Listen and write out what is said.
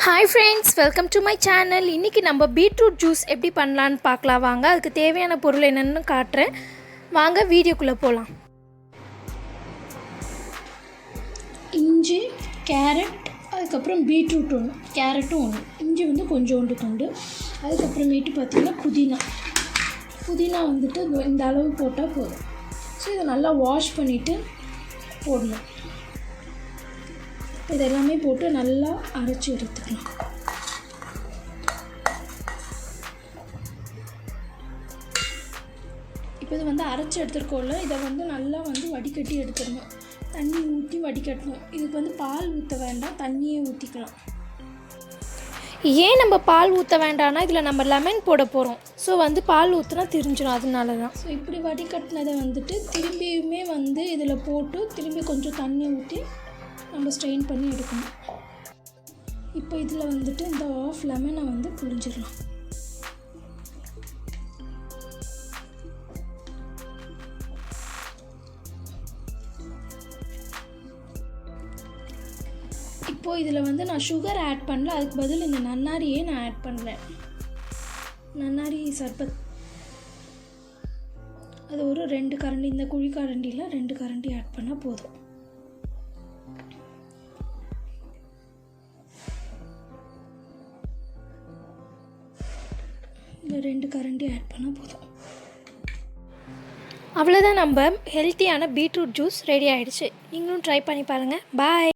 Hi friends, welcome to my channel. இன்னைக்கு நம்ம beetroot juice எப்படி பண்ணலாம்னு பார்க்கலாம் வாங்க. அதுக்கு தேவையான பொருள் என்னன்னு காட்றேன். வாங்க வீடியோக்குள்ள போலாம். இஞ்சி, கேரட், அதுக்கு அப்புறம் பீட்ரூட் ஒன்று, கேரட்டும் ஒன்று. இஞ்சி வந்து கொஞ்சோண்டு துண்டு. அதுக்கு அப்புறமேட்டு பார்த்தீங்கன்னா புதினா வந்துட்டு இந்த அளவு போட்டால் போதும். ஸோ இதை நல்லா வாஷ் பண்ணிவிட்டு போடணும். இதெல்லாமே போட்டு நல்லா அரைச்சி எடுத்துக்கலாம். இப்போ இது வந்து அரைச்சி எடுத்துருக்கோம்ல, இதை வந்து நல்லா வந்து வடிகட்டி எடுத்துடணும். தண்ணி ஊற்றி வடிகட்டணும். இதுக்கு வந்து பால் ஊற்ற வேண்டாம், தண்ணியே ஊற்றிக்கலாம். ஏன் நம்ம பால் ஊற்ற வேண்டாம்னா இதில் நம்ம லெமன் போட போகிறோம். ஸோ வந்து பால் ஊற்றினா திரிஞ்சிடும், அதனால தான். ஸோ இப்படி வடிகட்டினதை வந்துட்டு திரும்பியுமே வந்து இதில் போட்டு திரும்பி கொஞ்சம் தண்ணி ஊற்றி நம்ம ஸ்ட்ரெயின் பண்ணி எடுக்கணும். இப்போ இதில் வந்துட்டு இந்த ஆஃப் லெமனை வந்து புழிஞ்சிடலாம். இப்போது இதில் வந்து நான் சுகர் ஆட் பண்ணல, அதுக்கு பதில் இந்த நன்னாரியே நான் ஆட் பண்ணுறேன். நன்னாரி சர்பத் அது ஒரு 2 கரண்டி, இந்த குழி கரண்டியில் 2 கரண்டி ஆட் பண்ணால் போதும். இந்த 2 கரண்டி ஆட் பண்ணால் போதும். அவ்வளோதான், நம்ம ஹெல்த்தியான பீட்ரூட் ஜூஸ் ரெடி ஆகிடுச்சு. நீங்களும் ட்ரை பண்ணி பாருங்கள். பாய்.